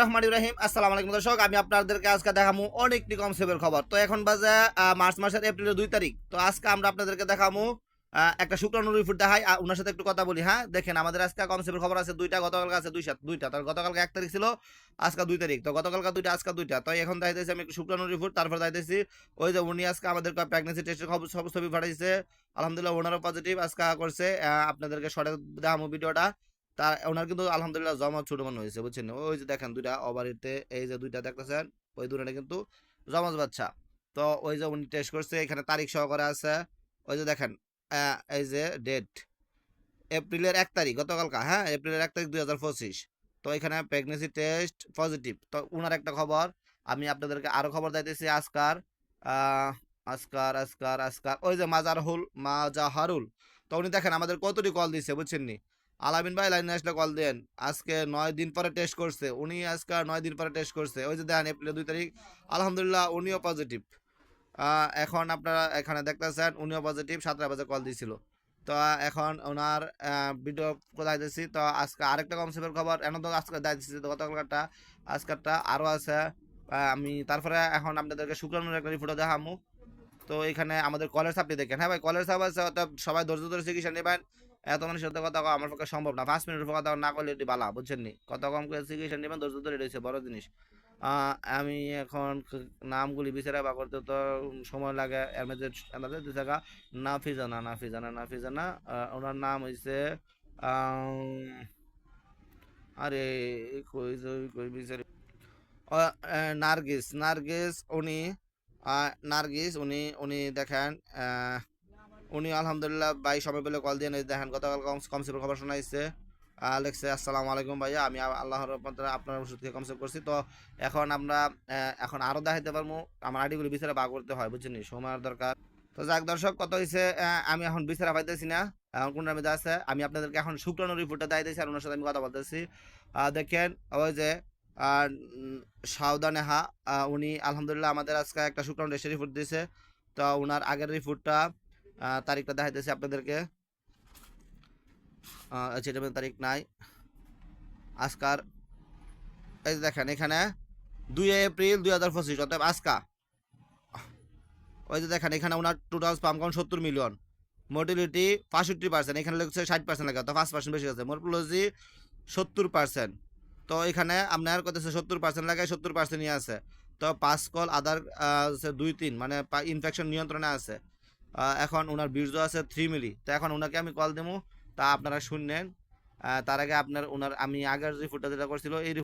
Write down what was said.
রহমানির রহিম আসসালামু আলাইকুম দর্শক, আমি আপনাদেরকে আজকে দেখাবো অনেকটি কম সেভের খবর। তো এখন বাজে মার্চ মাসের এপ্রিলের 2 তারিখ। তো আজকে আমরা আপনাদেরকে দেখাবো একটা শুক্রাণু রিপোর্ট দেখাই, ওনার সাথে একটু কথা বলি। হ্যাঁ, দেখেন আমাদের আজকে কম সেভের খবর আছে দুইটা, গতকালকে আছে দুইটা। তার গতকালকে 1 তারিখ ছিল, আজকে 2 তারিখ। তো গতকালকে দুইটা, আজকে দুইটা। তো এখন দেখাইতেছি আমি একটু শুক্রাণু রিপোর্ট, তারপর দেখাইতেছি ওই যে উনি আজকে আমাদের প্রেগনেন্সি টেস্টের খবর সব ছবি পাঠাইছে। আলহামদুলিল্লাহ ওনারও পজিটিভ আজকে করছে। আপনাদেরকে শর্টে দেখাবো ভিডিওটা। তা ওনার কিন্তু আলহামদুলিল্লাহ জমা ছোট মনে হয়েছে, বুঝছেন? ওই যে দেখেন দুইটা ওভারিতে, এই যে দুইটা দেখতেছেন, ওই দুটো কিন্তু জমজ বাচ্চা। তো ওই যে উনি টেস্ট করছে, এখানে তারিখ সহকারে আছে। ওই যে দেখেন এই যে ডেট এপ্রিলের 1 তারিখ, গতকালকা। হ্যাঁ, এপ্রিলের 1 তারিখ 2025। তো এখানে প্রেগনেন্সি টেস্ট পজিটিভ। তো উনার একটা খবর আমি আপনাদেরকে আরো খবর দিতেছি আজকার। আহ, আজকার ওই যে মাজাহারুল। তো উনি দেখেন আমাদের কতটি কল দিচ্ছে, বুঝছেন নি? আলামিন ভাই লাইনে আসলে কল দেন। আজকে 9 দিন পরে টেস্ট করছে উনি, আজকে 9 দিন পরে টেস্ট করছে। ওই যে দেখেন এপ্রিলের 2 তারিখ, আলহামদুলিল্লাহ উনিও পজিটিভ। এখন আপনারা এখানে দেখতেছেন উনিও পজিটিভ, 7টা বাজে কল দিয়েছিল। তো এখন ওনার ভিডিও কোথায় দিচ্ছি। তো আজকে আরেকটা কনসেপ্টের খবর এমন তো আজকে দিচ্ছি, তো গতকালটা আজকেরটা আরও আছে। আমি তারপরে এখন আপনাদেরকে শুক্রাণুর একটা রিপোর্টও দেখামু। তো এখানে আমাদের কলের সাপটি দেখেন। হ্যাঁ ভাই, কলের সাপ আছে, অর্থাৎ সবাই ধৈর্য ধরে চিকিৎসা নেবেন। এত মানুষের সাথে কথা কওয়া আমার পক্ষে সম্ভব না, 5 মিনিটের কথা না করলে এটি বালা, বুঝছেন নি? কত কম করে চিকিৎসা নেবেন, ধৈর্য ধরে রয়েছে বড় জিনিস। আমি এখন নামগুলি বিচারে বা করতে তো সময় লাগে। এর মধ্যে আমাদের দু জায়গা নাফিজানা ওনার নাম হয়েছে আরে কই বিচারি নার্গিস উনি, নার্গিস উনি উনি দেখেন উনি আলহামদুলিল্লাহ ভাই সময় পেলে কল দিয়ে দেখেন গতকাল কমসেপের খবর শোনাইছে। লেখছে আসসালামু আলাইকুম ভাইয়া, আমি আল্লাহর রহমতে আপনার ওষুধ থেকে কমসেপ করছি। তো এখন আমরা এখন আরও দেখাইতে পারবো। আমার আইডিগুলি বিচারে বা করতে হয়, বুঝছেন, সময়ের দরকার। তো যাক দর্শক, কত হয়েছে আমি এখন বিচারা পাইতেছি না। এখন কোনটার মধ্যে আছে আমি আপনাদেরকে এখন শুক্রাণু রিপোর্টটা দিতেছি, আর ওনার সাথে আমি কথা বলতেছি। দেখেন ওই যে সাউদানেহা, উনি আলহামদুলিল্লাহ আমাদের আজকে একটা শুক্রাণু টেস্টের রিপোর্ট দিয়েছে। তো ওনার আগের রিপোর্টটা তারিখটা দেখাইতেছি আপনাদেরকে। সেটা তারিখ নাই আজকার। এই যে দেখেন এখানে 2 এপ্রিল 2025, অর্থাৎ আজকা। ওই যে দেখেন এখানে ওনার total spam count 70 million, motility 65%, এখানে লিখছে 60% লাগে, তো 5% বেশি আছে। মরফোলজি 70%। তো এখানে আপনার কত 70% লাগে, 70%ই আছে। তো 5 কল আদার 2-3, মানে ইনফেকশন নিয়ন্ত্রণে আছে। এখন ওনার বীর্য আছে 3 মিলি। তো এখন ওনাকে আমি কল দেবো, তা আপনারা শুনলেন। তার আগে আপনার ওনার আমি আগের রিপোর্টটা যেটা করছিল এই